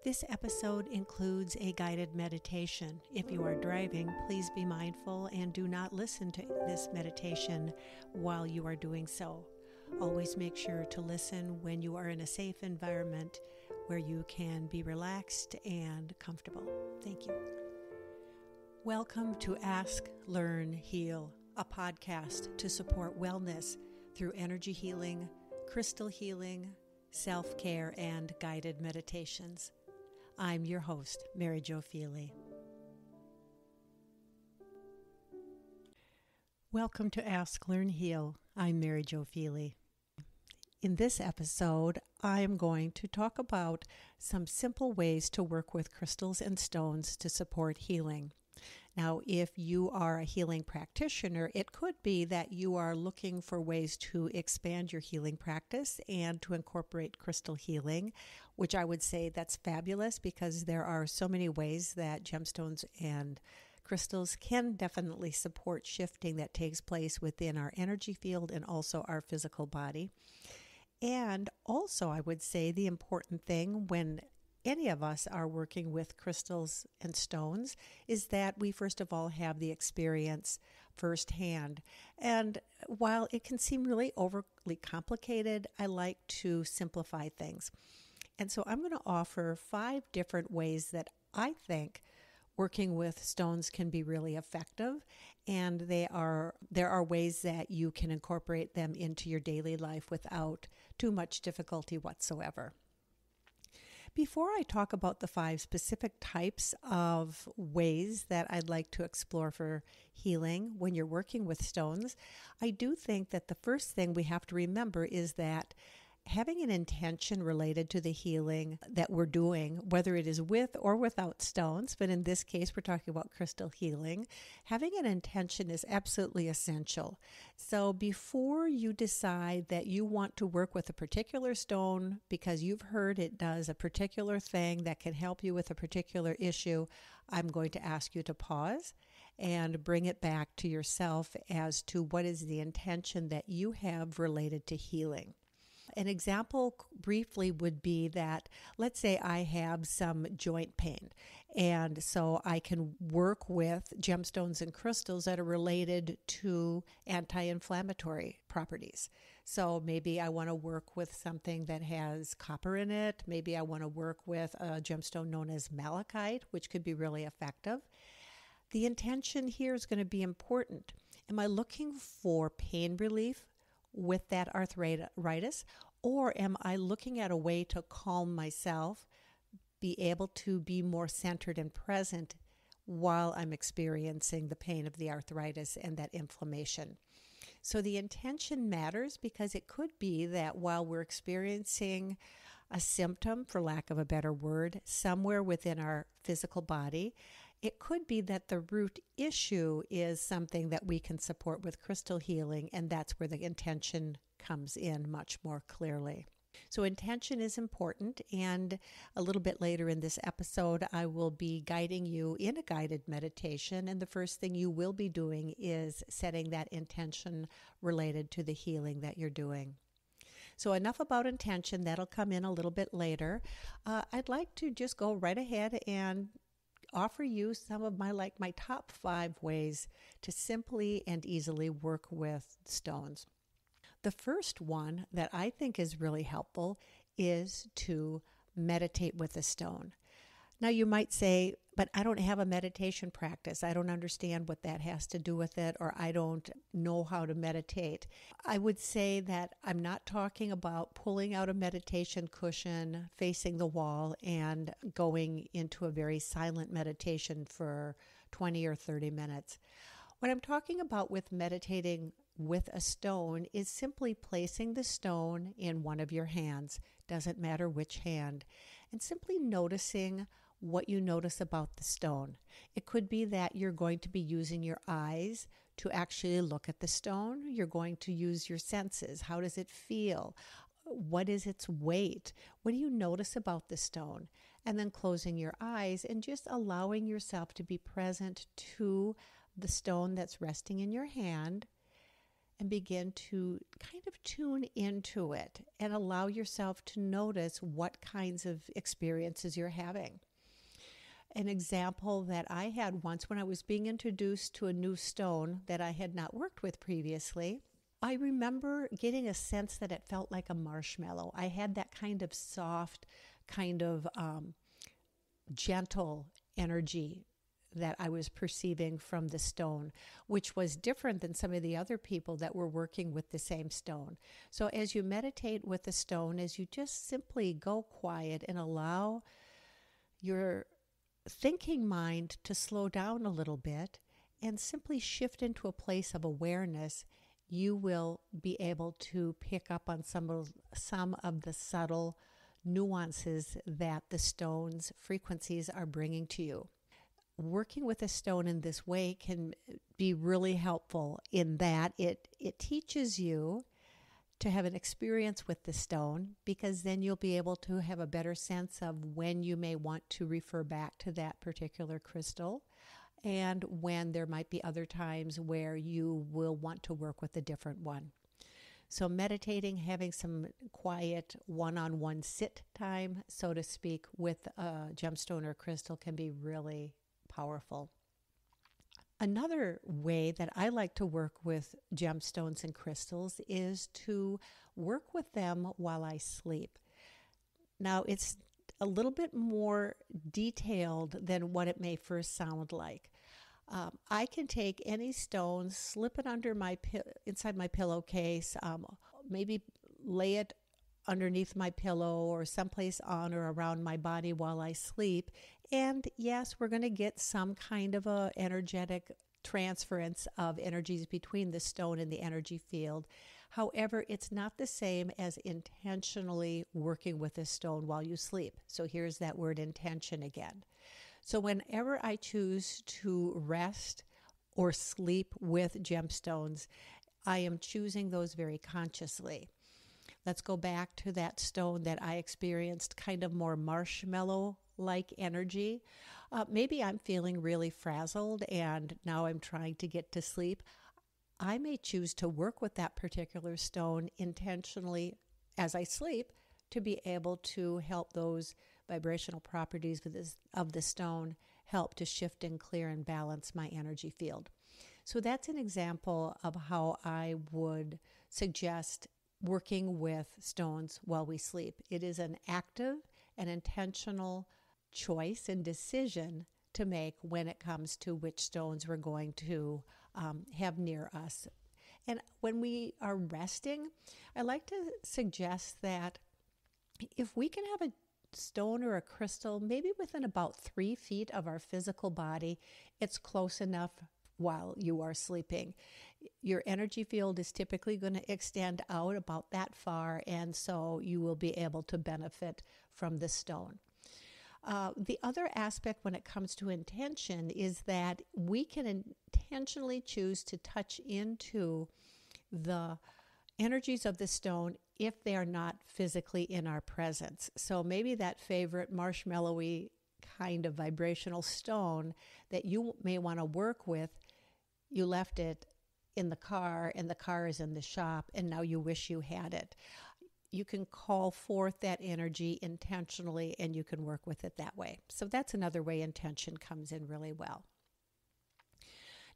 This episode includes a guided meditation. If you are driving, please be mindful and do not listen to this meditation while you are doing so. Always make sure to listen when you are in a safe environment where you can be relaxed and comfortable. Thank you. Welcome to Ask, Learn, Heal, a podcast to support wellness through energy healing, crystal healing, self-care, and guided meditations. I'm your host, Mary Jo Feely. Welcome to Ask, Learn, Heal. I'm Mary Jo Feely. In this episode, I'm going to talk about some simple ways to work with crystals and stones to support healing. Now, if you are a healing practitioner, it could be that you are looking for ways to expand your healing practice and to incorporate crystal healing, which I would say that's fabulous because there are so many ways that gemstones and crystals can definitely support shifting that takes place within our energy field and also our physical body. And also, I would say the important thing when any of us are working with crystals and stones is that we first of all have the experience firsthand. And while it can seem really overly complicated, I like to simplify things. And so I'm going to offer 5 different ways that I think working with stones can be really effective, and there are ways that you can incorporate them into your daily life without too much difficulty whatsoever. Before I talk about the 5 specific types of ways that I'd like to explore for healing when you're working with stones, I do think that the first thing we have to remember is that having an intention related to the healing that we're doing, whether it is with or without stones, but in this case we're talking about crystal healing, having an intention is absolutely essential. So before you decide that you want to work with a particular stone because you've heard it does a particular thing that can help you with a particular issue, I'm going to ask you to pause and bring it back to yourself as to what is the intention that you have related to healing. An example briefly would be that, let's say I have some joint pain, and so I can work with gemstones and crystals that are related to anti-inflammatory properties. So maybe I want to work with something that has copper in it. Maybe I want to work with a gemstone known as malachite, which could be really effective. The intention here is going to be important. Am I looking for pain relief with that arthritis, or am I looking at a way to calm myself, be able to be more centered and present while I'm experiencing the pain of the arthritis and that inflammation? So the intention matters because it could be that while we're experiencing a symptom, for lack of a better word, somewhere within our physical body, it could be that the root issue is something that we can support with crystal healing, and that's where the intention comes in much more clearly. So intention is important, and a little bit later in this episode, I will be guiding you in a guided meditation, and the first thing you will be doing is setting that intention related to the healing that you're doing. So enough about intention, that'll come in a little bit later. I'd like to just go right ahead and offer you some of my top 5 ways to simply and easily work with stones. The first one that I think is really helpful is to meditate with a stone. Now you might say, but I don't have a meditation practice. I don't understand what that has to do with it, or I don't know how to meditate. I would say that I'm not talking about pulling out a meditation cushion, facing the wall, and going into a very silent meditation for 20 or 30 minutes. What I'm talking about with meditating with a stone is simply placing the stone in one of your hands, doesn't matter which hand, and simply noticing what you notice about the stone. It could be that you're going to be using your eyes to actually look at the stone. You're going to use your senses. How does it feel? What is its weight? What do you notice about the stone? And then closing your eyes and just allowing yourself to be present to the stone that's resting in your hand and begin to kind of tune into it and allow yourself to notice what kinds of experiences you're having. An example that I had once when I was being introduced to a new stone that I had not worked with previously, I remember getting a sense that it felt like a marshmallow. I had that kind of soft, kind of gentle energy that I was perceiving from the stone, which was different than some of the other people that were working with the same stone. So as you meditate with the stone, as you just simply go quiet and allow your thinking mind to slow down a little bit and simply shift into a place of awareness, you will be able to pick up on some of the subtle nuances that the stone's frequencies are bringing to you. Working with a stone in this way can be really helpful in that it teaches you to have an experience with the stone, because then you'll be able to have a better sense of when you may want to refer back to that particular crystal and when there might be other times where you will want to work with a different one. So meditating, having some quiet one-on-one sit time, so to speak, with a gemstone or crystal can be really powerful. Another way that I like to work with gemstones and crystals is to work with them while I sleep. Now, it's a little bit more detailed than what it may first sound like. I can take any stone, slip it under inside my pillowcase, maybe lay it underneath my pillow or someplace on or around my body while I sleep. And yes, we're going to get some kind of a energetic transference of energies between the stone and the energy field. However, it's not the same as intentionally working with a stone while you sleep. So here's that word intention again. So whenever I choose to rest or sleep with gemstones, I am choosing those very consciously. Let's go back to that stone that I experienced kind of more marshmallow-like energy. Maybe I'm feeling really frazzled and now I'm trying to get to sleep. I may choose to work with that particular stone intentionally as I sleep to be able to help those vibrational properties of the stone help to shift and clear and balance my energy field. So that's an example of how I would suggest working with stones while we sleep. It is an active and intentional choice and decision to make when it comes to which stones we're going to have near us. And when we are resting, I like to suggest that if we can have a stone or a crystal maybe within about 3 feet of our physical body, it's close enough while you are sleeping. Your energy field is typically going to extend out about that far, and so you will be able to benefit from the stone. The other aspect when it comes to intention is that we can intentionally choose to touch into the energies of the stone if they are not physically in our presence. So maybe that favorite marshmallowy kind of vibrational stone that you may want to work with, you left it in the car and the car is in the shop and now you wish you had it. You can call forth that energy intentionally and you can work with it that way. So that's another way intention comes in really well.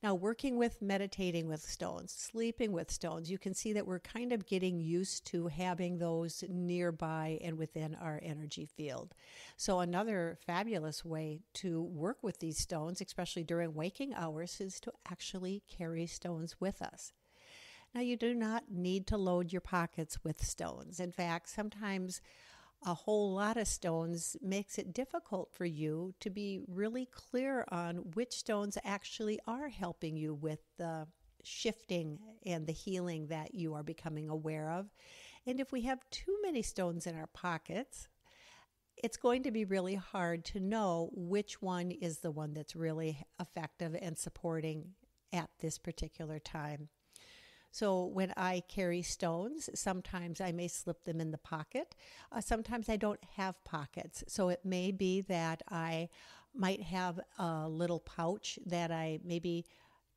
Now, working with meditating with stones, sleeping with stones, you can see that we're kind of getting used to having those nearby and within our energy field. So another fabulous way to work with these stones, especially during waking hours, is to actually carry stones with us. Now, you do not need to load your pockets with stones. In fact, sometimes a whole lot of stones makes it difficult for you to be really clear on which stones actually are helping you with the shifting and the healing that you are becoming aware of. And if we have too many stones in our pockets, it's going to be really hard to know which one is the one that's really effective and supporting at this particular time. So when I carry stones, sometimes I may slip them in the pocket. Sometimes I don't have pockets. So it may be that I might have a little pouch that I maybe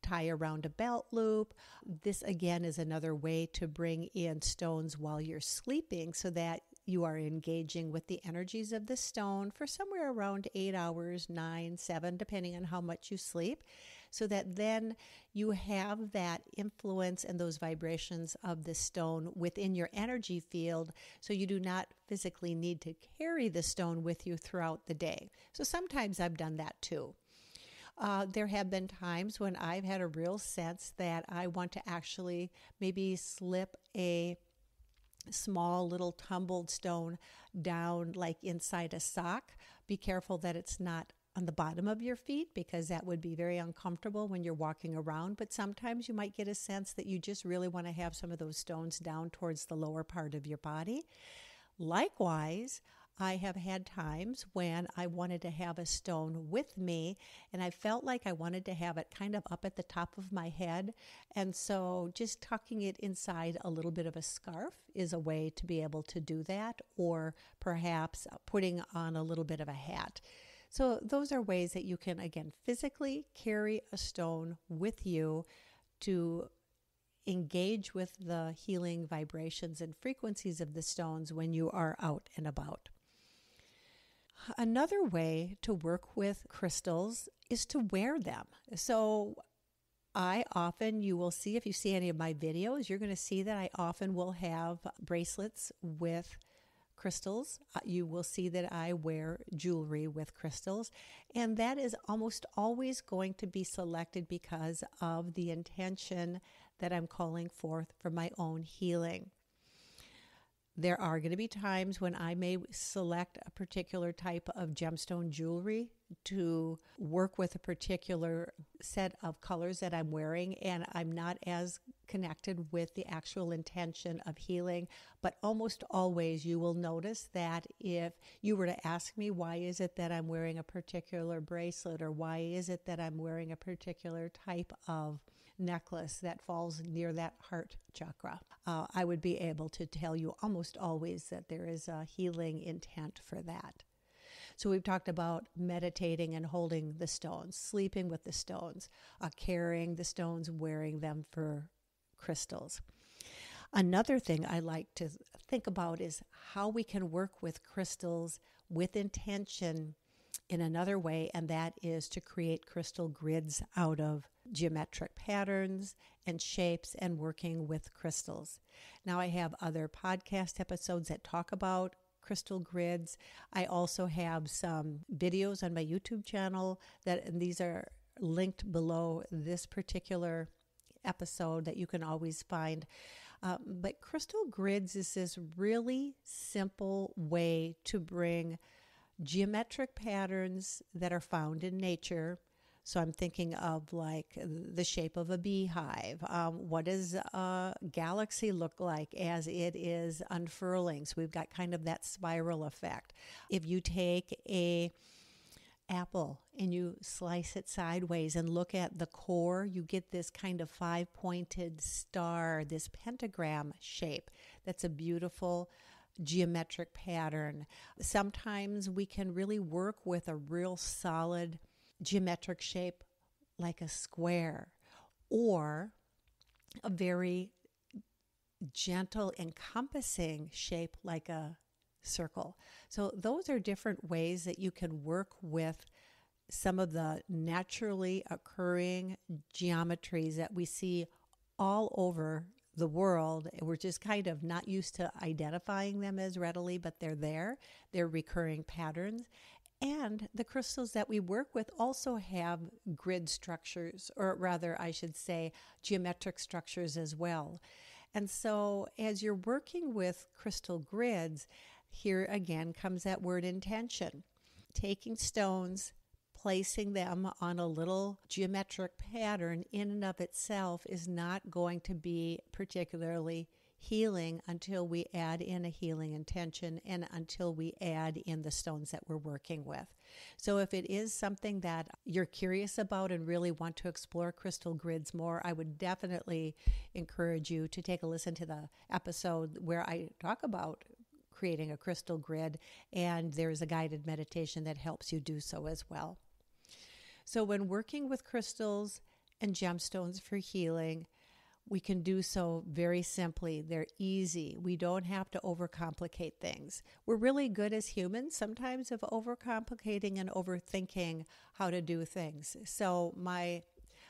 tie around a belt loop. This again is another way to bring in stones while you're sleeping so that you are engaging with the energies of the stone for somewhere around 8 hours, 9, 7, depending on how much you sleep, so that then you have that influence and those vibrations of the stone within your energy field, so you do not physically need to carry the stone with you throughout the day. So sometimes I've done that too. There have been times when I've had a real sense that I want to actually maybe slip a small little tumbled stone down like inside a sock. Be careful that it's not on the bottom of your feet, because that would be very uncomfortable when you're walking around. But sometimes you might get a sense that you just really want to have some of those stones down towards the lower part of your body. Likewise, I have had times when I wanted to have a stone with me, and I felt like I wanted to have it kind of up at the top of my head. And so just tucking it inside a little bit of a scarf is a way to be able to do that, or perhaps putting on a little bit of a hat. So those are ways that you can, again, physically carry a stone with you to engage with the healing vibrations and frequencies of the stones when you are out and about. Another way to work with crystals is to wear them. So I often, you will see, if you see any of my videos, you're going to see that I often will have bracelets with crystals. You will see that I wear jewelry with crystals, and that is almost always going to be selected because of the intention that I'm calling forth for my own healing. There are going to be times when I may select a particular type of gemstone jewelry to work with a particular set of colors that I'm wearing, and I'm not as connected with the actual intention of healing. But almost always you will notice that if you were to ask me, why is it that I'm wearing a particular bracelet, or why is it that I'm wearing a particular type of necklace that falls near that heart chakra, I would be able to tell you almost always that there is a healing intent for that. So we've talked about meditating and holding the stones, sleeping with the stones, carrying the stones, wearing them for crystals. Another thing I like to think about is how we can work with crystals with intention in another way, and that is to create crystal grids out of geometric patterns and shapes and working with crystals. Now, I have other podcast episodes that talk about crystal grids. I also have some videos on my YouTube channel and these are linked below this particular episode that you can always find. But crystal grids is this really simple way to bring geometric patterns that are found in nature. So I'm thinking of like the shape of a beehive. What does a galaxy look like as it is unfurling? So we've got kind of that spiral effect. If you take a apple and you slice it sideways and look at the core, you get this kind of 5-pointed star, this pentagram shape. That's a beautiful geometric pattern. Sometimes we can really work with a real solid geometric shape like a square, or a very gentle encompassing shape like a circle. So those are different ways that you can work with some of the naturally occurring geometries that we see all over the world. We're just kind of not used to identifying them as readily, but they're there. They're recurring patterns. And the crystals that we work with also have grid structures, or rather, I should say, geometric structures as well. And so as you're working with crystal grids, here again comes that word intention. Taking stones, placing them on a little geometric pattern in and of itself is not going to be particularly healing until we add in a healing intention and until we add in the stones that we're working with. So if it is something that you're curious about and really want to explore crystal grids more, I would definitely encourage you to take a listen to the episode where I talk about creating a crystal grid, and there's a guided meditation that helps you do so as well. So when working with crystals and gemstones for healing, we can do so very simply. They're easy. We don't have to overcomplicate things. We're really good as humans sometimes of overcomplicating and overthinking how to do things. So my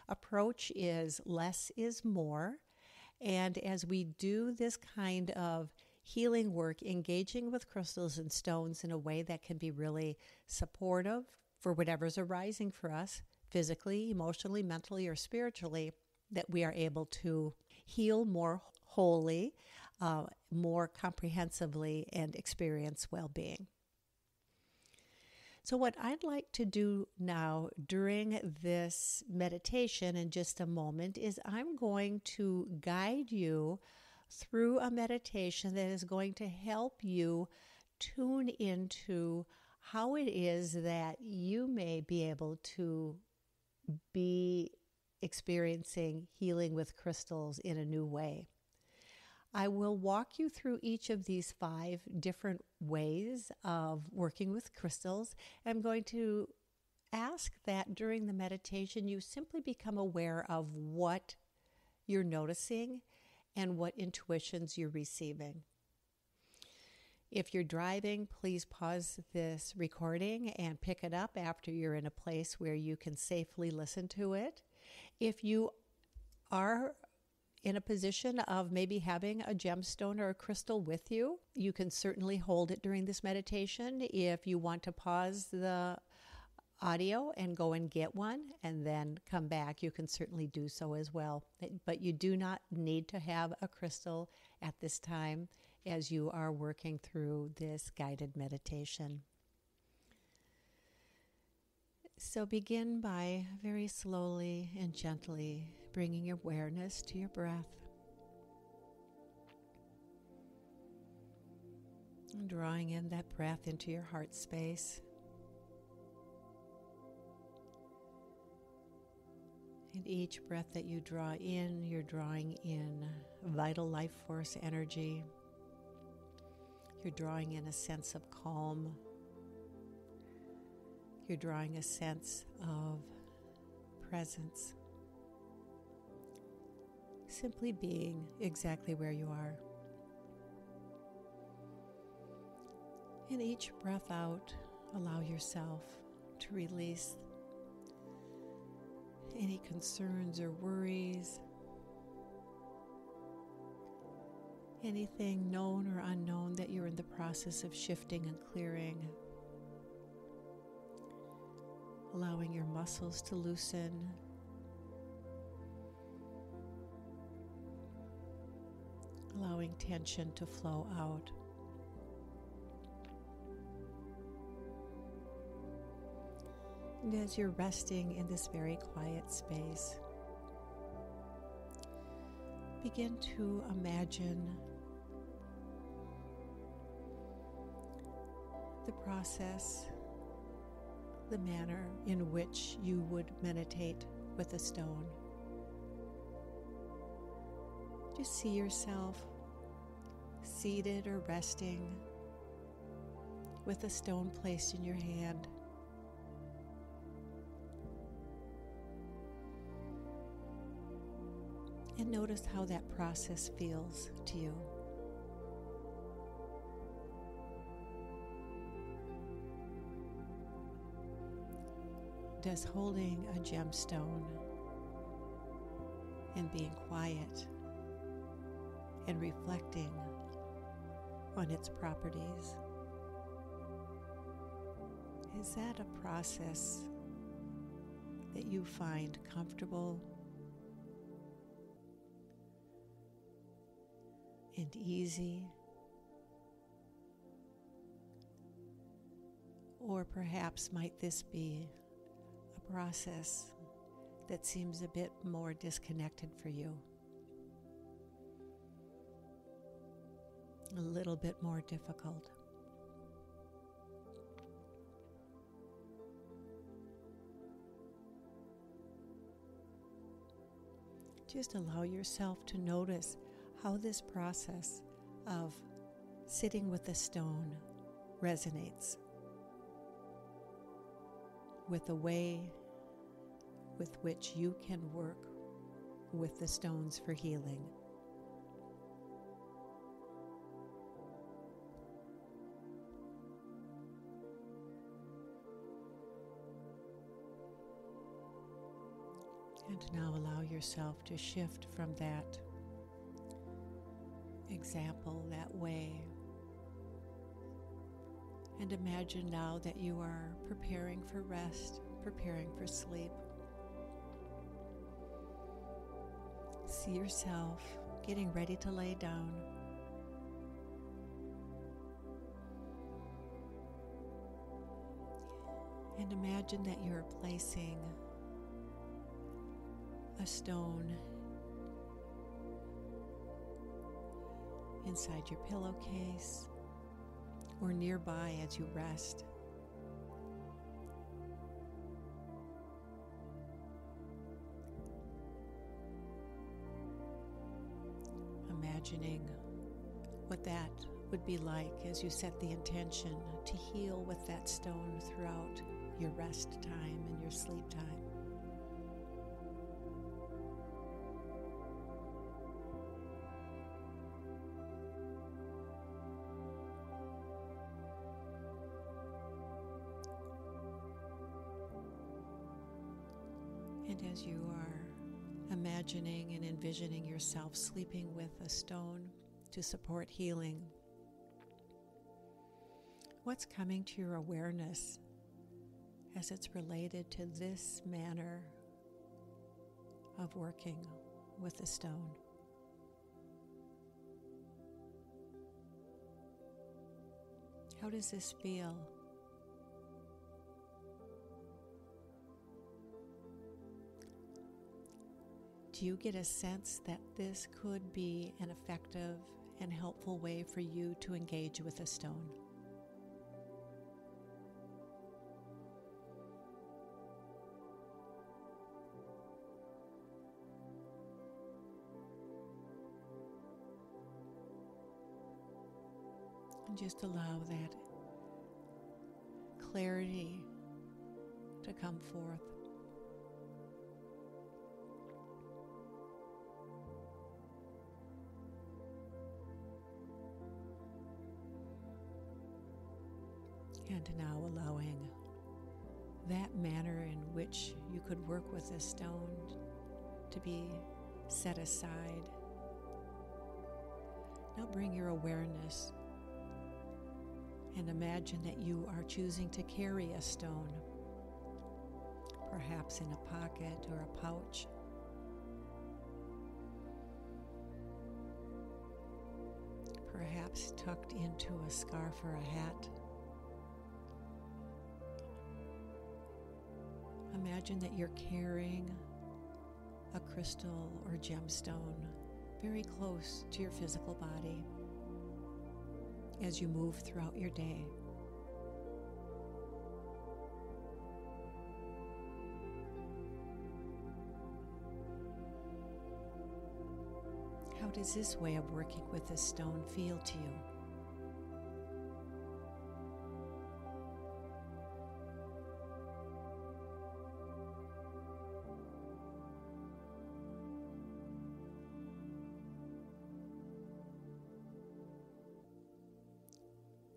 approach is less is more. And as we do this kind of healing work, engaging with crystals and stones in a way that can be really supportive for whatever's arising for us, physically, emotionally, mentally, or spiritually, that we are able to heal more wholly, more comprehensively, and experience well-being. So what I'd like to do now during this meditation in just a moment is I'm going to guide you through a meditation that is going to help you tune into how it is that you may be able to be experiencing healing with crystals in a new way. I will walk you through each of these 5 different ways of working with crystals. I'm going to ask that during the meditation you simply become aware of what you're noticing and what intuitions you're receiving. If you're driving, please pause this recording and pick it up after you're in a place where you can safely listen to it. If you are in a position of maybe having a gemstone or a crystal with you, you can certainly hold it during this meditation. If you want to pause the audio and go and get one and then come back, you can certainly do so as well. But you do not need to have a crystal at this time as you are working through this guided meditation. So begin by very slowly and gently bringing awareness to your breath. And drawing in that breath into your heart space. And each breath that you draw in, you're drawing in vital life force energy. You're drawing in a sense of calm. You're drawing a sense of presence. Simply being exactly where you are. And each breath out, allow yourself to release any concerns or worries, anything known or unknown that you're in the process of shifting and clearing. Allowing your muscles to loosen. Allowing tension to flow out. And as you're resting in this very quiet space, begin to imagine the process, the manner in which you would meditate with a stone. Just see yourself seated or resting with a stone placed in your hand. And notice how that process feels to you. Does holding a gemstone and being quiet and reflecting on its properties, is that a process that you find comfortable and easy? Or perhaps might this be a process that seems a bit more disconnected for you? A little bit more difficult. Just allow yourself to notice how this process of sitting with a stone resonates with the way with which you can work with the stones for healing. And now allow yourself to shift from that example, that way. And imagine now that you are preparing for rest, preparing for sleep. See yourself getting ready to lay down. And imagine that you're placing a stone inside your pillowcase or nearby as you rest. Imagining what that would be like as you set the intention to heal with that stone throughout your rest time and your sleep time. And as you are imagining and envisioning yourself sleeping with a stone to support healing, what's coming to your awareness as it's related to this manner of working with the stone? How does this feel? Do you get a sense that this could be an effective and helpful way for you to engage with a stone? And just allow that clarity to come forth. And now allowing that manner in which you could work with a stone to be set aside. Now bring your awareness and imagine that you are choosing to carry a stone, perhaps in a pocket or a pouch. Perhaps tucked into a scarf or a hat. Imagine that you're carrying a crystal or gemstone very close to your physical body as you move throughout your day. How does this way of working with this stone feel to you?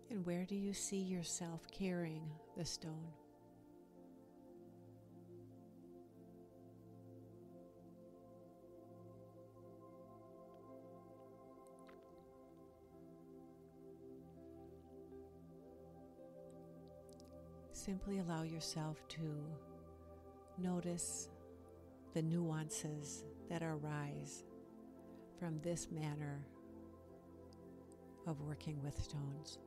And where do you see yourself carrying the stone? Simply allow yourself to notice the nuances that arise from this manner of working with stones.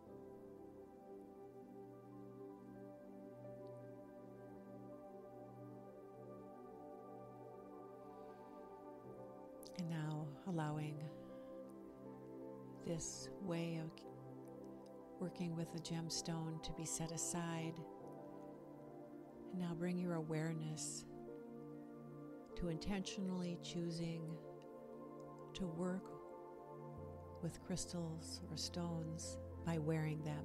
And now allowing this way of working with a gemstone to be set aside. And now bring your awareness to intentionally choosing to work with crystals or stones by wearing them.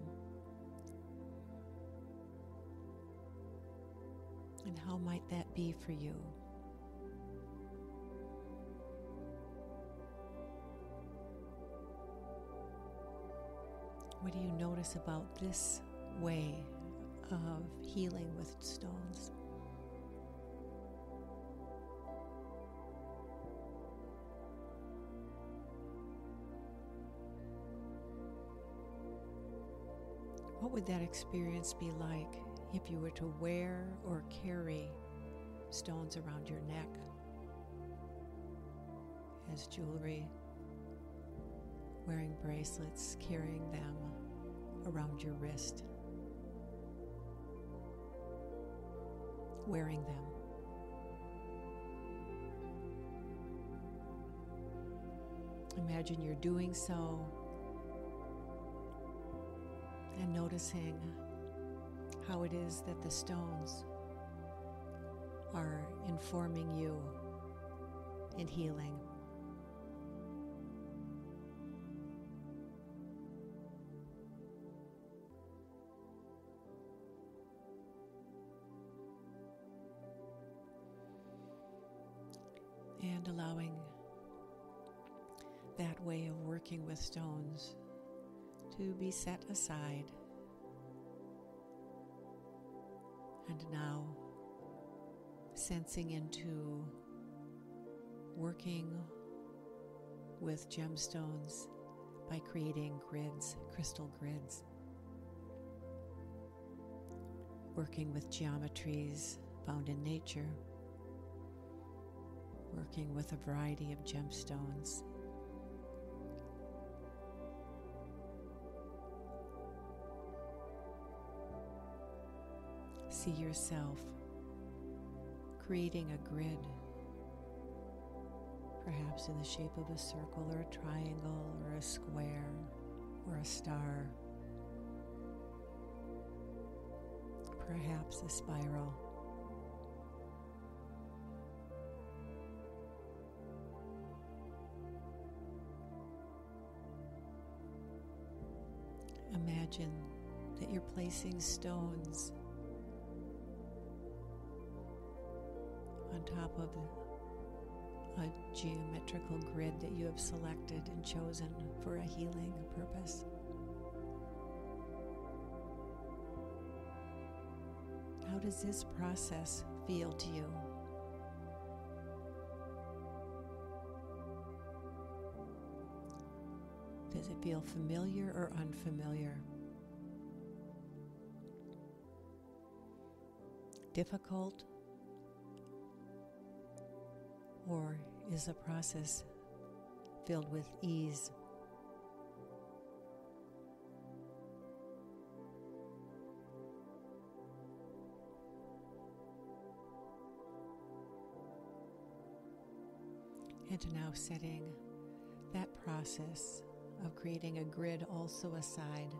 And how might that be for you? What do you notice about this way of healing with stones? What would that experience be like if you were to wear or carry stones around your neck as jewelry, wearing bracelets, carrying them around your wrist, wearing them? Imagine you're doing so and noticing how it is that the stones are informing you in healing. And allowing that way of working with stones to be set aside. And now sensing into working with gemstones by creating grids, crystal grids. Working with geometries found in nature. Working with a variety of gemstones. See yourself creating a grid, perhaps in the shape of a circle or a triangle or a square or a star, perhaps a spiral. Imagine that you're placing stones on top of a geometrical grid that you have selected and chosen for a healing purpose. How does this process feel to you? Does it feel familiar or unfamiliar? Difficult? Or is the process filled with ease? And now setting that process of creating a grid also aside,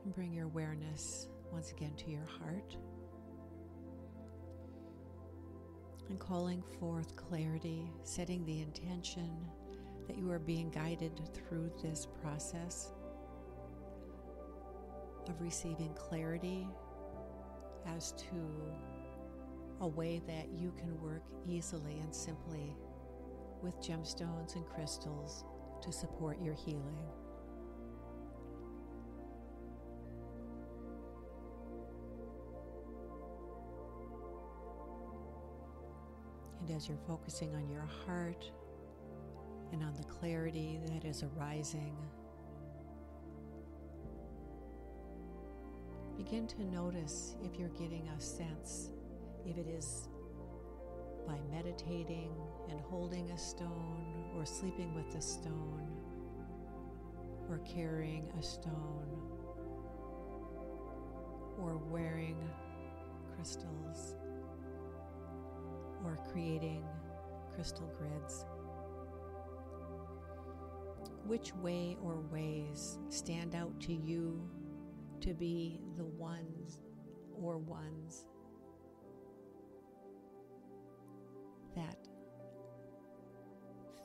and bring your awareness once again to your heart, and calling forth clarity, setting the intention that you are being guided through this process of receiving clarity as to a way that you can work easily and simply with gemstones and crystals to support your healing. And as you're focusing on your heart and on the clarity that is arising, begin to notice if you're getting a sense, if it is by meditating and holding a stone, or sleeping with a stone, or carrying a stone, or wearing crystals, or creating crystal grids. Which way or ways stand out to you to be the ones that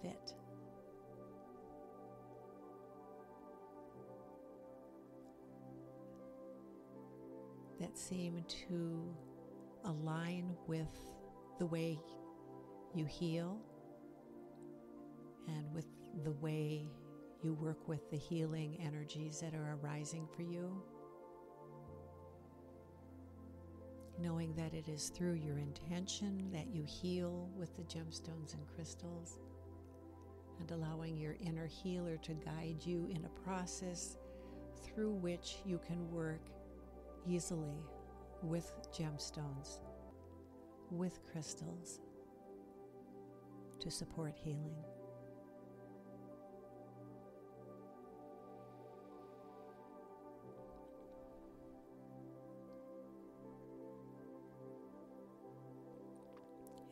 fit? That seem to align with the way you heal and with the way you work with the healing energies that are arising for you, knowing that it is through your intention that you heal with the gemstones and crystals, and allowing your inner healer to guide you in a process through which you can work easily with gemstones, with crystals, to support healing.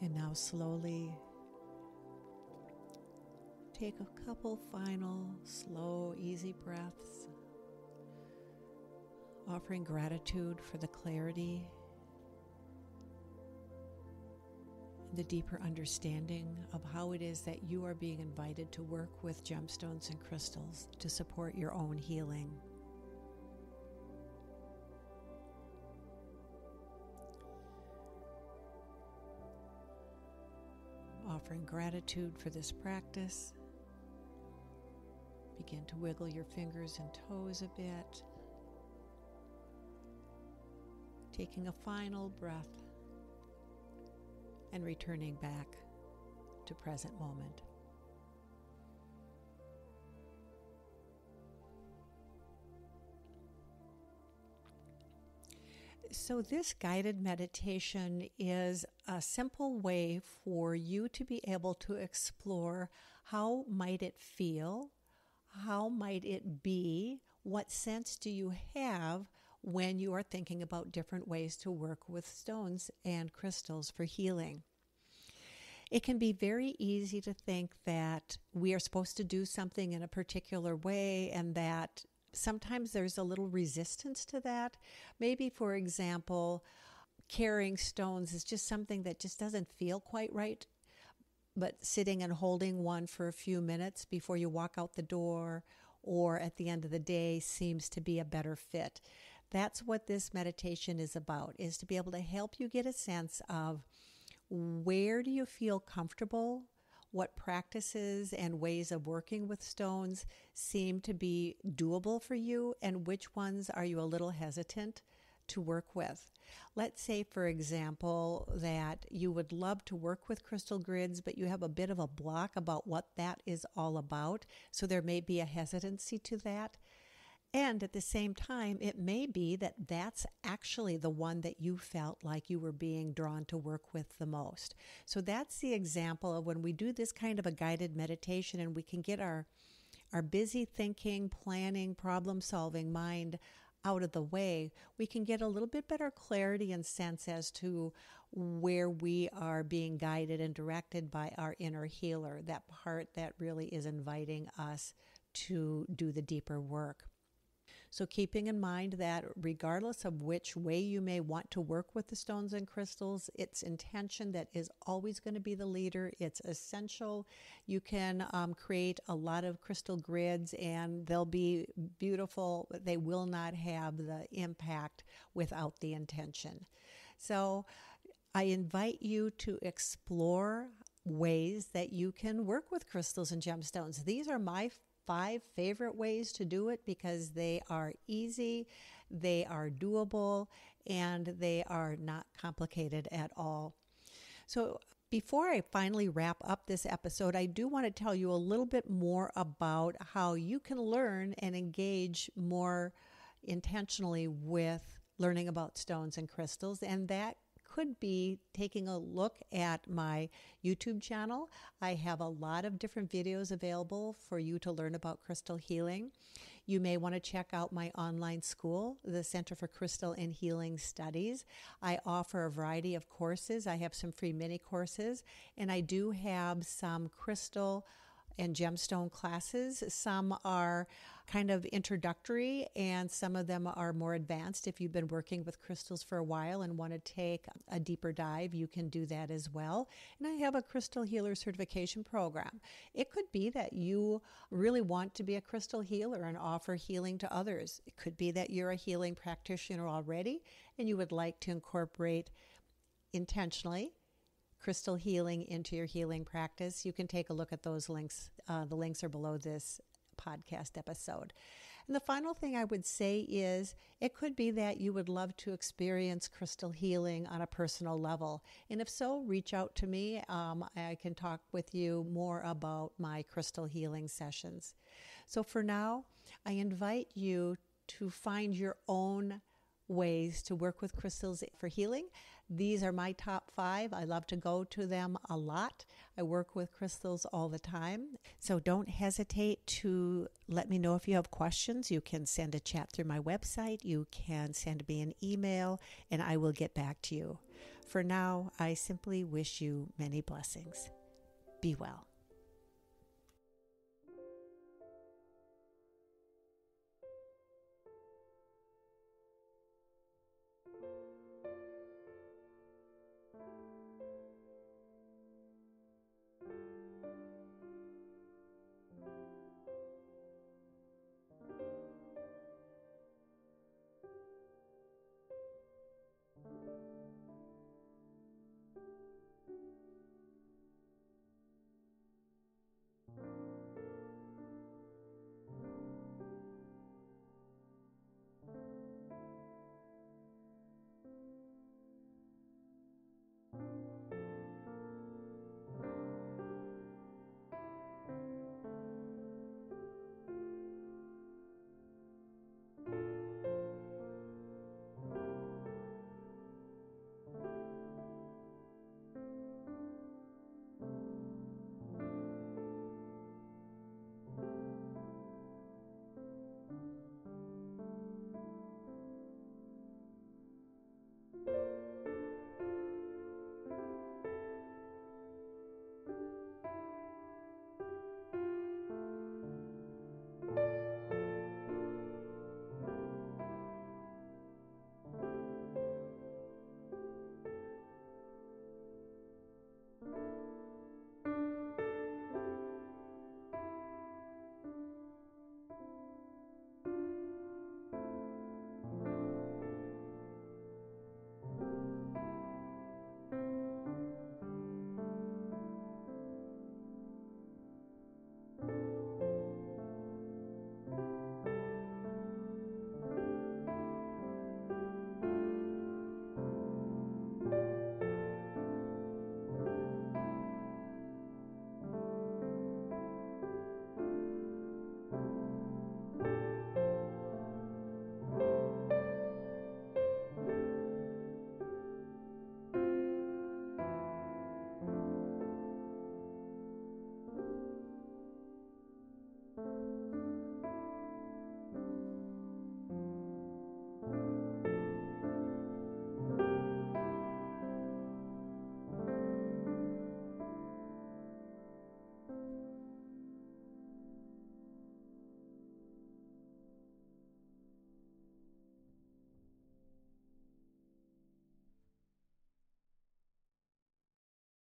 And now slowly take a couple final, slow, easy breaths, offering gratitude for the clarity, the deeper understanding of how it is that you are being invited to work with gemstones and crystals to support your own healing. Offering gratitude for this practice. Begin to wiggle your fingers and toes a bit. Taking a final breath and returning back to present moment. So this guided meditation is a simple way for you to be able to explore how might it feel, how might it be, what sense do you have when you are thinking about different ways to work with stones and crystals for healing. It can be very easy to think that we are supposed to do something in a particular way and that sometimes there's a little resistance to that. Maybe, for example, carrying stones is just something that just doesn't feel quite right, but sitting and holding one for a few minutes before you walk out the door or at the end of the day seems to be a better fit. That's what this meditation is about, is to be able to help you get a sense of where do you feel comfortable, what practices and ways of working with stones seem to be doable for you, and which ones are you a little hesitant to work with. Let's say, for example, that you would love to work with crystal grids, but you have a bit of a block about what that is all about, so there may be a hesitancy to that. And at the same time, it may be that that's actually the one that you felt like you were being drawn to work with the most. So that's the example of when we do this kind of a guided meditation and we can get our busy thinking, planning, problem-solving mind out of the way, we can get a little bit better clarity and sense as to where we are being guided and directed by our inner healer, that part that really is inviting us to do the deeper work. So keeping in mind that regardless of which way you may want to work with the stones and crystals, it's intention that is always going to be the leader. It's essential. You can create a lot of crystal grids and they'll be beautiful, but they will not have the impact without the intention. So I invite you to explore ways that you can work with crystals and gemstones. These are my 5 favorite ways to do it because they are easy, they are doable, and they are not complicated at all. So before I finally wrap up this episode, I do want to tell you a little bit more about how you can learn and engage more intentionally with learning about stones and crystals, and that could be taking a look at my YouTube channel. I have a lot of different videos available for you to learn about crystal healing. You may want to check out my online school, the Center for Crystal and Healing Studies. I offer a variety of courses. I have some free mini courses, and I do have some crystal and gemstone classes. Some are kind of introductory and some of them are more advanced. If you've been working with crystals for a while and want to take a deeper dive, you can do that as well. And I have a crystal healer certification program. It could be that you really want to be a crystal healer and offer healing to others. It could be that you're a healing practitioner already and you would like to incorporate intentionally crystal healing into your healing practice, you can take a look at those links. The links are below this podcast episode. And the final thing I would say is it could be that you would love to experience crystal healing on a personal level. And if so, reach out to me. I can talk with you more about my crystal healing sessions. So for now, I invite you to find your own ways to work with crystals for healing. These are my top 5. I love to go to them a lot. I work with crystals all the time. So don't hesitate to let me know if you have questions. You can send a chat through my website. You can send me an email, and I will get back to you. For now, I simply wish you many blessings. Be well.